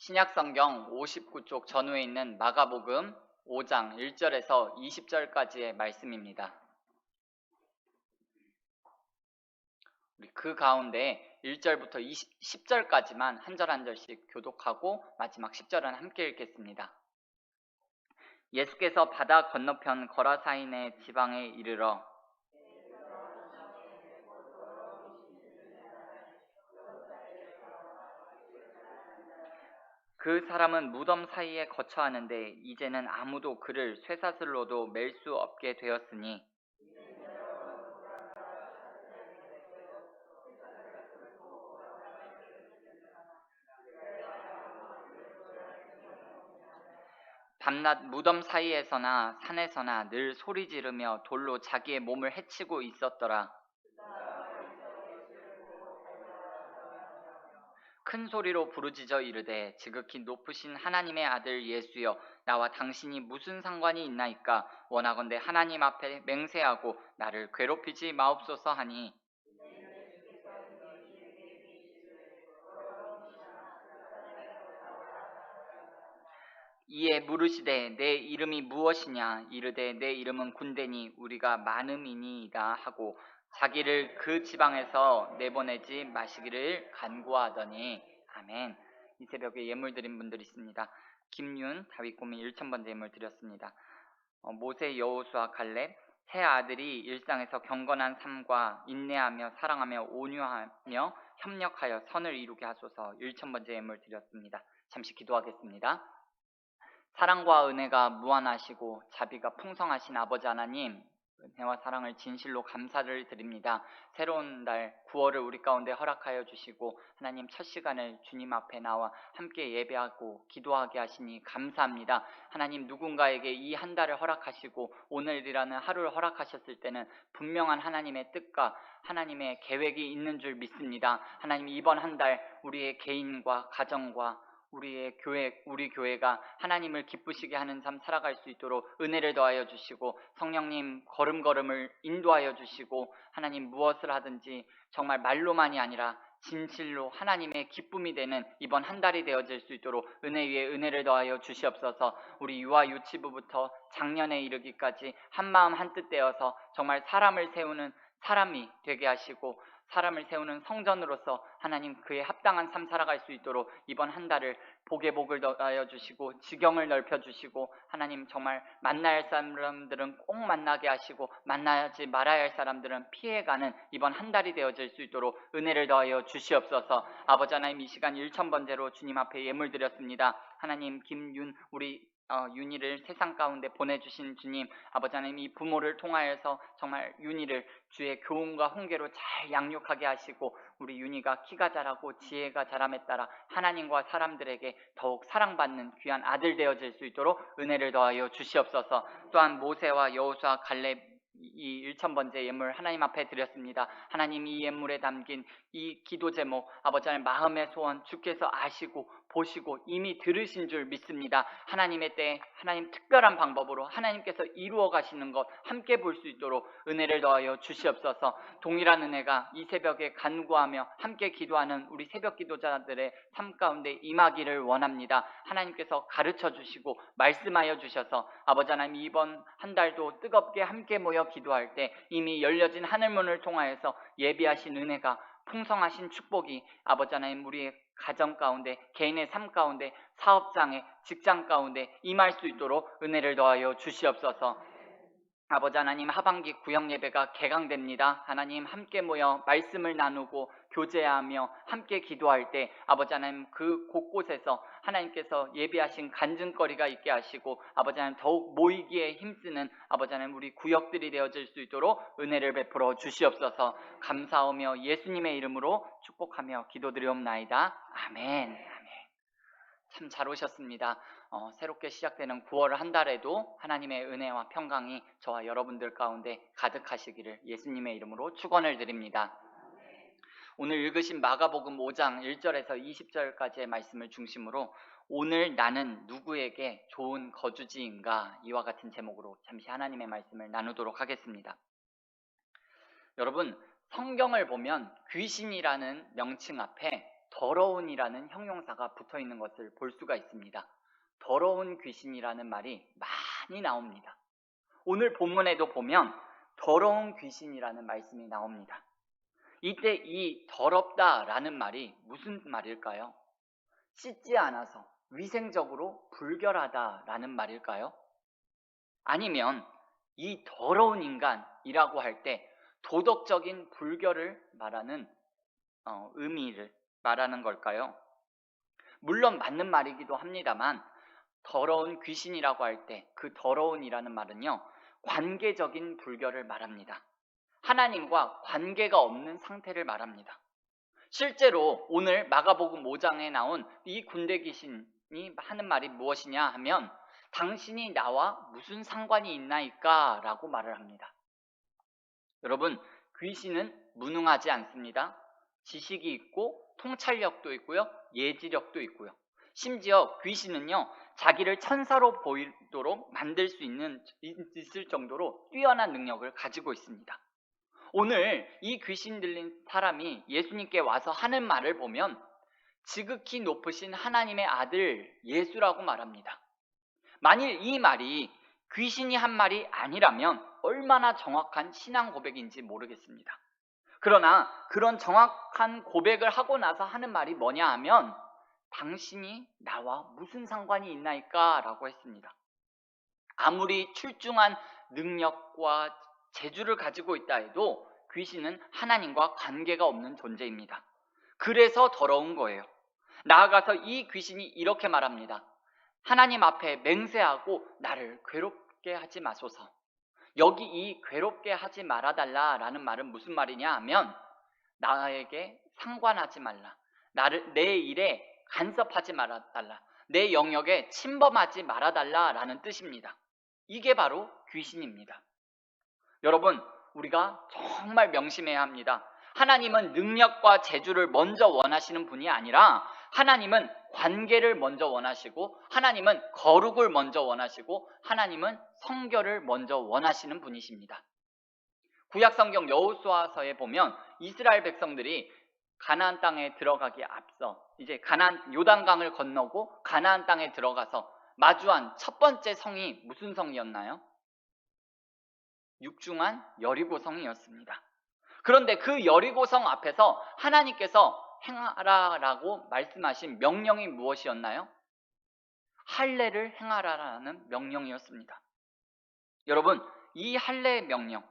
신약성경 59쪽 전후에 있는 마가복음 5장 1절에서 20절까지의 말씀입니다. 우리 그 가운데 1절부터 10절까지만 한 절 한 절씩 교독하고 마지막 10절은 함께 읽겠습니다. 예수께서 바다 건너편 거라사인의 지방에 이르러 그 사람은 무덤 사이에 거처하는데 이제는 아무도 그를 쇠사슬로도 맬 수 없게 되었으니 밤낮 무덤 사이에서나 산에서나 늘 소리 지르며 돌로 자기의 몸을 해치고 있었더라. 큰 소리로 부르짖어 이르되 지극히 높으신 하나님의 아들 예수여, 나와 당신이 무슨 상관이 있나이까? 원하건대 하나님 앞에 맹세하고 나를 괴롭히지 마옵소서 하니 이에 물으시되 내 이름이 무엇이냐? 이르되 내 이름은 군대니 우리가 많음이니이다 하고 자기를 그 지방에서 내보내지 마시기를 간구하더니. 아멘. 이 새벽에 예물 드린 분들 있습니다. 김윤, 다윗꼬미 1000번째 예물 드렸습니다. 모세, 여호수아, 갈렙 세 아들이 일상에서 경건한 삶과 인내하며 사랑하며 온유하며 협력하여 선을 이루게 하소서 1000번째 예물 드렸습니다. 잠시 기도하겠습니다. 사랑과 은혜가 무한하시고 자비가 풍성하신 아버지 하나님, 은혜와 사랑을 진실로 감사를 드립니다. 새로운 날 9월을 우리 가운데 허락하여 주시고 하나님 첫 시간을 주님 앞에 나와 함께 예배하고 기도하게 하시니 감사합니다. 하나님 누군가에게 이 한 달을 허락하시고 오늘이라는 하루를 허락하셨을 때는 분명한 하나님의 뜻과 하나님의 계획이 있는 줄 믿습니다. 하나님 이번 한 달 우리의 개인과 가정과 우리 교회가 하나님을 기쁘시게 하는 삶 살아갈 수 있도록 은혜를 더하여 주시고 성령님 걸음걸음을 인도하여 주시고 하나님 무엇을 하든지 정말 말로만이 아니라 진실로 하나님의 기쁨이 되는 이번 한 달이 되어질 수 있도록 은혜 위에 은혜를 더하여 주시옵소서. 우리 유아 유치부부터 작년에 이르기까지 한마음 한뜻 되어서 정말 사람을 세우는 사람이 되게 하시고 사람을 세우는 성전으로서 하나님 그에 합당한 삶 살아갈 수 있도록 이번 한 달을 복에 복을 더하여 주시고 지경을 넓혀 주시고 하나님 정말 만나야 할 사람들은 꼭 만나게 하시고 만나지 말아야 할 사람들은 피해가는 이번 한 달이 되어질 수 있도록 은혜를 더하여 주시옵소서. 아버지 하나님 이 시간 1000번째로 주님 앞에 예물 드렸습니다. 하나님 김윤 우리 윤희를 세상 가운데 보내주신 주님, 아버지 하나님 이 부모를 통하여서 정말 윤희를 주의 교훈과 훈계로 잘 양육하게 하시고 우리 윤희가 키가 자라고 지혜가 자람에 따라 하나님과 사람들에게 더욱 사랑받는 귀한 아들 되어질 수 있도록 은혜를 더하여 주시옵소서. 또한 모세와 여호수아 갈렙 이 1000번째 예물 하나님 앞에 드렸습니다. 하나님 이 예물에 담긴 이 기도 제목 아버지 하나님 마음의 소원 주께서 아시고 보시고 이미 들으신 줄 믿습니다. 하나님의 때에 하나님 특별한 방법으로 하나님께서 이루어 가시는 것 함께 볼 수 있도록 은혜를 더하여 주시옵소서. 동일한 은혜가 이 새벽에 간구하며 함께 기도하는 우리 새벽 기도자들의 삶 가운데 임하기를 원합니다. 하나님께서 가르쳐 주시고 말씀하여 주셔서 아버지 하나님 이번 한 달도 뜨겁게 함께 모여 기도할 때 이미 열려진 하늘문을 통하여서 예비하신 은혜가 풍성하신 축복이 아버지 하나님 우리의 가정 가운데 개인의 삶 가운데 사업장에 직장 가운데 임할 수 있도록 은혜를 더하여 주시옵소서. 아버지 하나님 하반기 구역 예배가 개강됩니다. 하나님 함께 모여 말씀을 나누고 교제하며 함께 기도할 때 아버지 하나님 그 곳곳에서 하나님께서 예비하신 간증거리가 있게 하시고 아버지 하나님 더욱 모이기에 힘쓰는 아버지 하나님 우리 구역들이 되어질 수 있도록 은혜를 베풀어 주시옵소서. 감사하며 예수님의 이름으로 축복하며 기도드리옵나이다. 아멘. 참 잘 오셨습니다. 새롭게 시작되는 9월 한 달에도 하나님의 은혜와 평강이 저와 여러분들 가운데 가득하시기를 예수님의 이름으로 축원을 드립니다. 오늘 읽으신 마가복음 5장 1절에서 20절까지의 말씀을 중심으로 오늘 나는 누구에게 좋은 거주지인가 이와 같은 제목으로 잠시 하나님의 말씀을 나누도록 하겠습니다. 여러분 성경을 보면 귀신이라는 명칭 앞에 더러운이라는 형용사가 붙어 있는 것을 볼 수가 있습니다. 더러운 귀신이라는 말이 많이 나옵니다. 오늘 본문에도 보면 더러운 귀신이라는 말씀이 나옵니다. 이때 이 더럽다라는 말이 무슨 말일까요? 씻지 않아서 위생적으로 불결하다라는 말일까요? 아니면 이 더러운 인간이라고 할 때 도덕적인 불결을 말하는 의미를 말하는 걸까요? 물론 맞는 말이기도 합니다만 더러운 귀신이라고 할 때 그 더러운이라는 말은요, 관계적인 불결을 말합니다. 하나님과 관계가 없는 상태를 말합니다. 실제로 오늘 마가복음 5장에 나온 이 군대 귀신이 하는 말이 무엇이냐 하면 당신이 나와 무슨 상관이 있나이까 라고 말을 합니다. 여러분, 귀신은 무능하지 않습니다. 지식이 있고 통찰력도 있고요, 예지력도 있고요. 심지어 귀신은요, 자기를 천사로 보이도록 만들 수 있을 정도로 뛰어난 능력을 가지고 있습니다. 오늘 이 귀신 들린 사람이 예수님께 와서 하는 말을 보면 지극히 높으신 하나님의 아들 예수라고 말합니다. 만일 이 말이 귀신이 한 말이 아니라면 얼마나 정확한 신앙 고백인지 모르겠습니다. 그러나 그런 정확한 고백을 하고 나서 하는 말이 뭐냐 하면 당신이 나와 무슨 상관이 있나이까 라고 했습니다. 아무리 출중한 능력과 재주를 가지고 있다 해도 귀신은 하나님과 관계가 없는 존재입니다. 그래서 더러운 거예요. 나아가서 이 귀신이 이렇게 말합니다. 하나님 앞에 맹세하고 나를 괴롭게 하지 마소서. 여기 이 괴롭게 하지 말아달라라는 말은 무슨 말이냐 하면 나에게 상관하지 말라. 내 일에 간섭하지 말아달라. 내 영역에 침범하지 말아달라라는 뜻입니다. 이게 바로 귀신입니다. 여러분, 우리가 정말 명심해야 합니다. 하나님은 능력과 재주를 먼저 원하시는 분이 아니라 하나님은 관계를 먼저 원하시고 하나님은 거룩을 먼저 원하시고 하나님은 성결을 먼저 원하시는 분이십니다. 구약성경 여호수아서에 보면 이스라엘 백성들이 가나안 땅에 들어가기 앞서 이제 요단강을 건너고 가나안 땅에 들어가서 마주한 첫 번째 성이 무슨 성이었나요? 육중한 여리고성이었습니다. 그런데 그 여리고성 앞에서 하나님께서 행하라라고 말씀하신 명령이 무엇이었나요? 할례를 행하라라는 명령이었습니다. 여러분, 이 할례의 명령,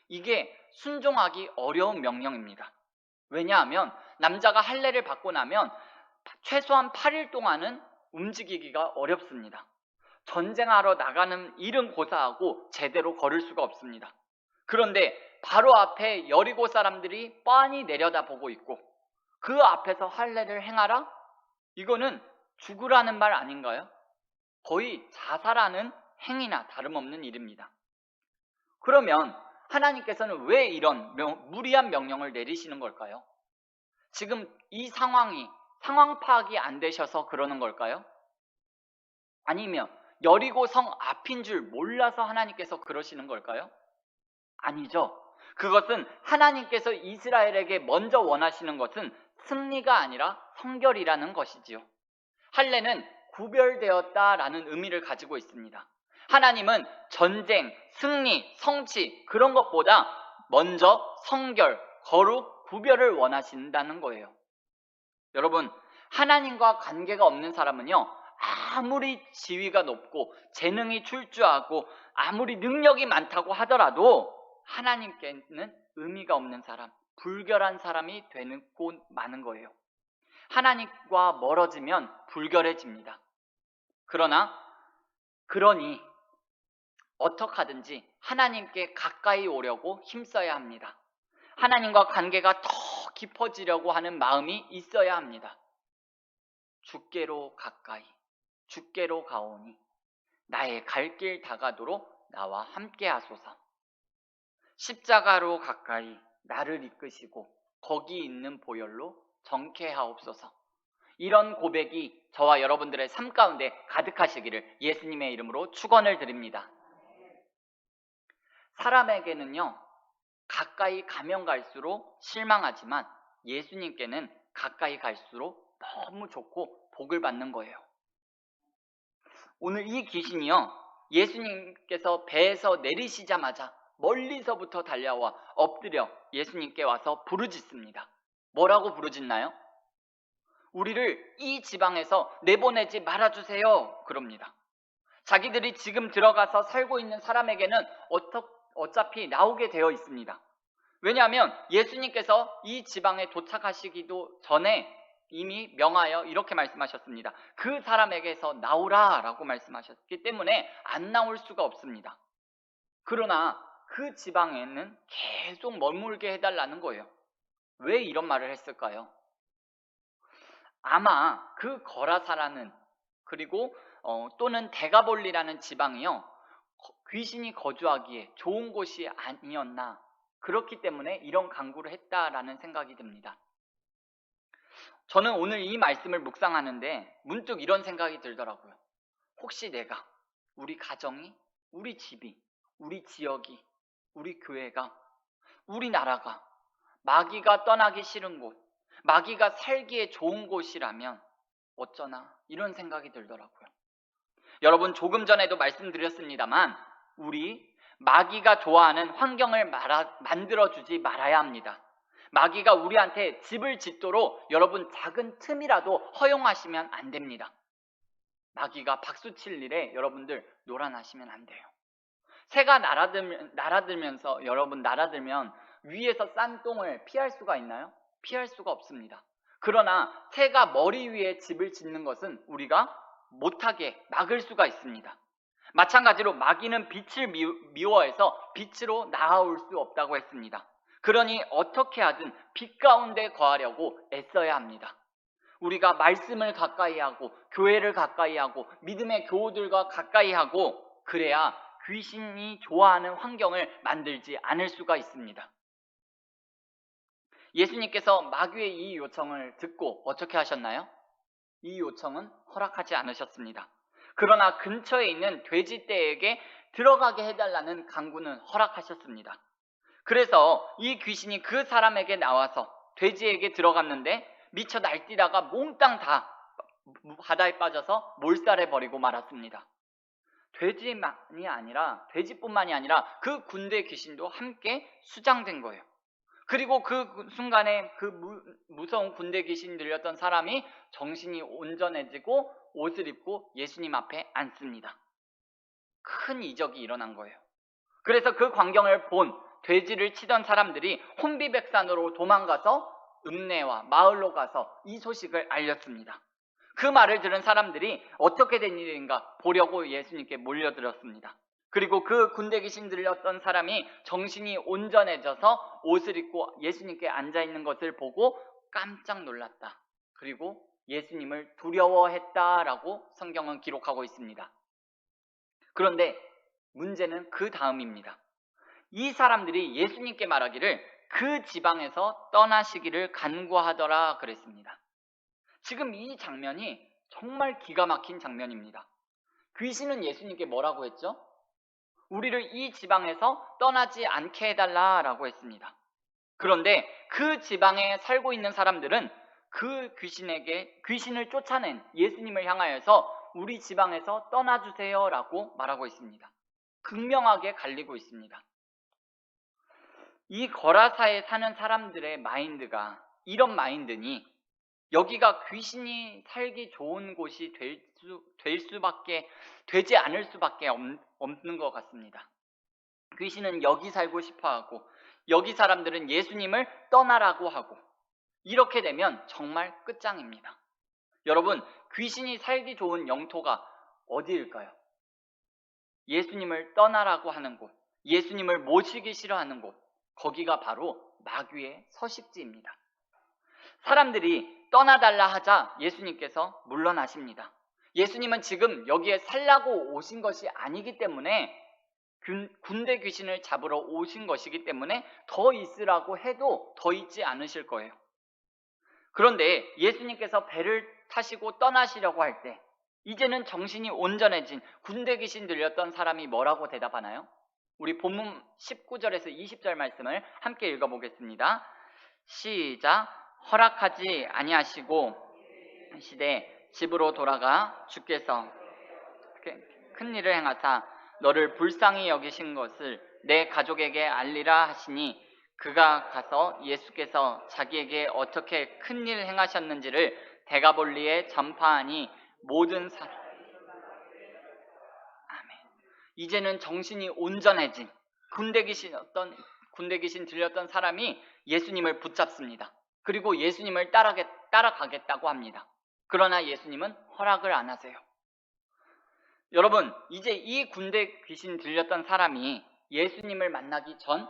이게 순종하기 어려운 명령입니다. 왜냐하면 남자가 할례를 받고 나면 최소한 8일 동안은 움직이기가 어렵습니다. 전쟁하러 나가는 일은 고사하고 제대로 걸을 수가 없습니다. 그런데 바로 앞에 여리고 사람들이 뻔히 내려다보고 있고 그 앞에서 할례를 행하라? 이거는 죽으라는 말 아닌가요? 거의 자살하는 행위나 다름없는 일입니다. 그러면 하나님께서는 왜 이런 무리한 명령을 내리시는 걸까요? 지금 이 상황 파악이 안 되셔서 그러는 걸까요? 아니면 여리고 성 앞인 줄 몰라서 하나님께서 그러시는 걸까요? 아니죠. 그것은 하나님께서 이스라엘에게 먼저 원하시는 것은 승리가 아니라 성결이라는 것이지요. 할례는 구별되었다라는 의미를 가지고 있습니다. 하나님은 전쟁, 승리, 성취 그런 것보다 먼저 성결, 거룩, 구별을 원하신다는 거예요. 여러분, 하나님과 관계가 없는 사람은요, 아무리 지위가 높고 재능이 출중하고 아무리 능력이 많다고 하더라도 하나님께는 의미가 없는 사람, 불결한 사람이 되는 곳 많은 거예요. 하나님과 멀어지면 불결해집니다. 그러니 어떻게 하든지 하나님께 가까이 오려고 힘써야 합니다. 하나님과 관계가 더 깊어지려고 하는 마음이 있어야 합니다. 주께로 가까이, 주께로 가오니 나의 갈 길 다가도록 나와 함께 하소서. 십자가로 가까이 나를 이끄시고 거기 있는 보혈로 정케하옵소서. 이런 고백이 저와 여러분들의 삶 가운데 가득하시기를 예수님의 이름으로 축원을 드립니다. 사람에게는요, 가까이 가면 갈수록 실망하지만 예수님께는 가까이 갈수록 너무 좋고 복을 받는 거예요. 오늘 이 귀신이요, 예수님께서 배에서 내리시자마자 멀리서부터 달려와 엎드려 예수님께 와서 부르짖습니다. 뭐라고 부르짖나요? 우리를 이 지방에서 내보내지 말아주세요. 그럽니다. 자기들이 지금 들어가서 살고 있는 사람에게는 어차피 나오게 되어 있습니다. 왜냐하면 예수님께서 이 지방에 도착하시기도 전에 이미 명하여 이렇게 말씀하셨습니다. 그 사람에게서 나오라 라고 말씀하셨기 때문에 안 나올 수가 없습니다. 그러나 그 지방에는 계속 머물게 해달라는 거예요. 왜 이런 말을 했을까요? 아마 그 거라사라는, 그리고 또는 데가볼리라는 지방이요, 귀신이 거주하기에 좋은 곳이 아니었나, 그렇기 때문에 이런 강구를 했다라는 생각이 듭니다. 저는 오늘 이 말씀을 묵상하는데 문득 이런 생각이 들더라고요. 혹시 내가, 우리 가정이, 우리 집이, 우리 지역이, 우리 교회가, 우리나라가 마귀가 떠나기 싫은 곳, 마귀가 살기에 좋은 곳이라면 어쩌나 이런 생각이 들더라고요. 여러분, 조금 전에도 말씀드렸습니다만 우리 마귀가 좋아하는 환경을 만들어주지 말아야 합니다. 마귀가 우리한테 집을 짓도록 여러분 작은 틈이라도 허용하시면 안 됩니다. 마귀가 박수칠 일에 여러분들 노란하시면 안 돼요. 새가 날아들면서 여러분 날아들면 위에서 싼 똥을 피할 수가 있나요? 피할 수가 없습니다. 그러나 새가 머리 위에 집을 짓는 것은 우리가 못하게 막을 수가 있습니다. 마찬가지로 마귀는 빛을 미워해서 빛으로 나아올 수 없다고 했습니다. 그러니 어떻게 하든 빛 가운데 거하려고 애써야 합니다. 우리가 말씀을 가까이 하고 교회를 가까이 하고 믿음의 교우들과 가까이 하고 그래야 귀신이 좋아하는 환경을 만들지 않을 수가 있습니다. 예수님께서 마귀의 이 요청을 듣고 어떻게 하셨나요? 이 요청은 허락하지 않으셨습니다. 그러나 근처에 있는 돼지떼에게 들어가게 해달라는 강구는 허락하셨습니다. 그래서 이 귀신이 그 사람에게 나와서 돼지에게 들어갔는데 미쳐 날뛰다가 몽땅 다 바다에 빠져서 몰살해 버리고 말았습니다. 돼지뿐만이 아니라 그 군대 귀신도 함께 수장된 거예요. 그리고 그 순간에 그 무서운 군대 귀신 들렸던 사람이 정신이 온전해지고 옷을 입고 예수님 앞에 앉습니다. 큰 이적이 일어난 거예요. 그래서 그 광경을 본 돼지를 치던 사람들이 혼비백산으로 도망가서 읍내와 마을로 가서 이 소식을 알렸습니다. 그 말을 들은 사람들이 어떻게 된 일인가 보려고 예수님께 몰려들었습니다. 그리고 그 군대 귀신 들렸던 사람이 정신이 온전해져서 옷을 입고 예수님께 앉아있는 것을 보고 깜짝 놀랐다. 그리고 예수님을 두려워했다라고 성경은 기록하고 있습니다. 그런데 문제는 그 다음입니다. 이 사람들이 예수님께 말하기를 그 지방에서 떠나시기를 간구하더라 그랬습니다. 지금 이 장면이 정말 기가 막힌 장면입니다. 귀신은 예수님께 뭐라고 했죠? 우리를 이 지방에서 떠나지 않게 해달라라고 했습니다. 그런데 그 지방에 살고 있는 사람들은 그 귀신을 쫓아낸 예수님을 향하여서 우리 지방에서 떠나주세요라고 말하고 있습니다. 극명하게 갈리고 있습니다. 이 거라사에 사는 사람들의 마인드가 이런 마인드니 여기가 귀신이 살기 좋은 곳이 되지 않을 수밖에 없는 것 같습니다. 귀신은 여기 살고 싶어 하고 여기 사람들은 예수님을 떠나라고 하고 이렇게 되면 정말 끝장입니다. 여러분, 귀신이 살기 좋은 영토가 어디일까요? 예수님을 떠나라고 하는 곳, 예수님을 모시기 싫어하는 곳, 거기가 바로 마귀의 서식지입니다. 사람들이 떠나달라 하자 예수님께서 물러나십니다. 예수님은 지금 여기에 살라고 오신 것이 아니기 때문에 군대 귀신을 잡으러 오신 것이기 때문에 더 있으라고 해도 더 있지 않으실 거예요. 그런데 예수님께서 배를 타시고 떠나시려고 할 때 이제는 정신이 온전해진 군대 귀신 들렸던 사람이 뭐라고 대답하나요? 우리 본문 19절에서 20절 말씀을 함께 읽어보겠습니다. 시작. 허락하지 아니하시고 시대 집으로 돌아가 주께서 큰 일을 행하사 너를 불쌍히 여기신 것을 내 가족에게 알리라 하시니 그가 가서 예수께서 자기에게 어떻게 큰 일 행하셨는지를 데가볼리에 전파하니 모든 사람 아멘. 이제는 정신이 온전해진 군대 귀신 들렸던 사람이 예수님을 붙잡습니다. 그리고 예수님을 따라가겠다고 합니다. 그러나 예수님은 허락을 안 하세요. 여러분, 이제 이 군대 귀신 들렸던 사람이 예수님을 만나기 전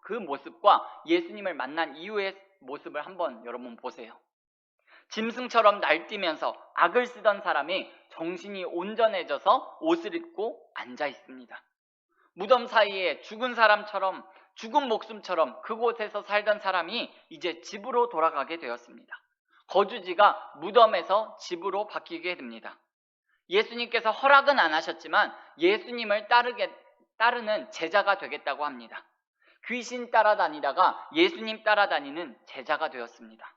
그 모습과 예수님을 만난 이후의 모습을 한번 여러분 보세요. 짐승처럼 날뛰면서 악을 쓰던 사람이 정신이 온전해져서 옷을 입고 앉아 있습니다. 무덤 사이에 죽은 사람처럼, 죽은 목숨처럼 그곳에서 살던 사람이 이제 집으로 돌아가게 되었습니다. 거주지가 무덤에서 집으로 바뀌게 됩니다. 예수님께서 허락은 안 하셨지만 예수님을 따르는 제자가 되겠다고 합니다. 귀신 따라다니다가 예수님 따라다니는 제자가 되었습니다.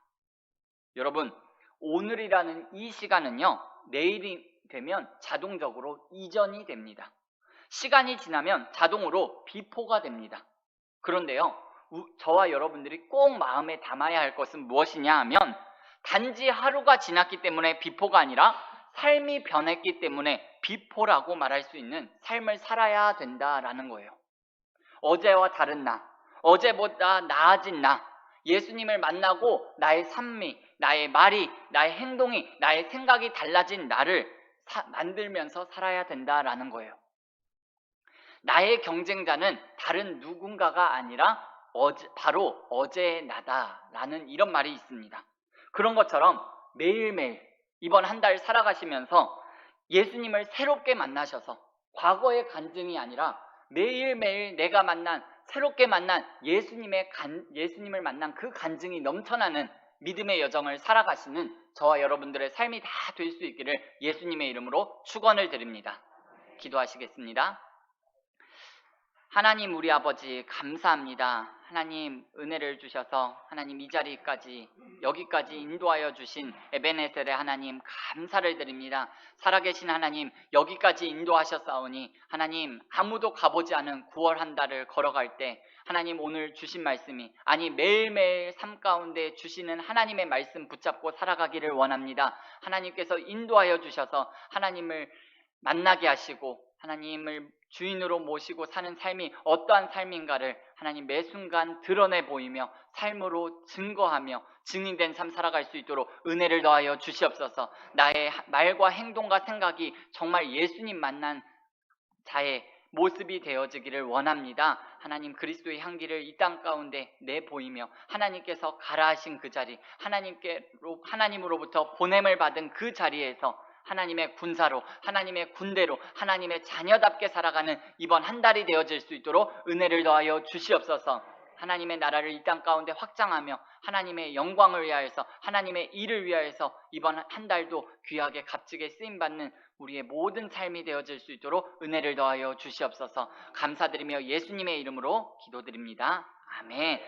여러분, 오늘이라는 이 시간은요, 내일이 되면 자동적으로 이전이 됩니다. 시간이 지나면 자동으로 비포가 됩니다. 그런데요, 저와 여러분들이 꼭 마음에 담아야 할 것은 무엇이냐 하면 단지 하루가 지났기 때문에 비포가 아니라 삶이 변했기 때문에 비포라고 말할 수 있는 삶을 살아야 된다라는 거예요. 어제와 다른 나, 어제보다 나아진 나, 예수님을 만나고 나의 삶이, 나의 말이, 나의 행동이, 나의 생각이 달라진 나를 만들면서 살아야 된다라는 거예요. 나의 경쟁자는 다른 누군가가 아니라 바로 어제의 나다라는 이런 말이 있습니다. 그런 것처럼 매일매일 이번 한 달 살아가시면서 예수님을 새롭게 만나셔서 과거의 간증이 아니라 매일매일 내가 새롭게 만난 예수님을 만난 그 간증이 넘쳐나는 믿음의 여정을 살아가시는 저와 여러분들의 삶이 다 될 수 있기를 예수님의 이름으로 축원을 드립니다. 기도하시겠습니다. 하나님 우리 아버지 감사합니다. 하나님 은혜를 주셔서 하나님 이 자리까지 여기까지 인도하여 주신 에베네셀의 하나님 감사를 드립니다. 살아계신 하나님 여기까지 인도하셨사오니 하나님 아무도 가보지 않은 9월 한 달을 걸어갈 때 하나님 오늘 주신 말씀이 아니 매일매일 삶 가운데 주시는 하나님의 말씀 붙잡고 살아가기를 원합니다. 하나님께서 인도하여 주셔서 하나님을 만나게 하시고 하나님을 주인으로 모시고 사는 삶이 어떠한 삶인가를 하나님 매 순간 드러내 보이며 삶으로 증거하며 증인된 삶 살아갈 수 있도록 은혜를 더하여 주시옵소서. 나의 말과 행동과 생각이 정말 예수님 만난 자의 모습이 되어지기를 원합니다. 하나님 그리스도의 향기를 이 땅 가운데 내보이며 하나님께서 가라 하신 그 자리 하나님으로부터 보냄을 받은 그 자리에서 하나님의 군사로 하나님의 군대로 하나님의 자녀답게 살아가는 이번 한 달이 되어질 수 있도록 은혜를 더하여 주시옵소서. 하나님의 나라를 이 땅 가운데 확장하며 하나님의 영광을 위하여서 하나님의 일을 위하여서 이번 한 달도 귀하게 값지게 쓰임받는 우리의 모든 삶이 되어질 수 있도록 은혜를 더하여 주시옵소서. 감사드리며 예수님의 이름으로 기도드립니다. 아멘.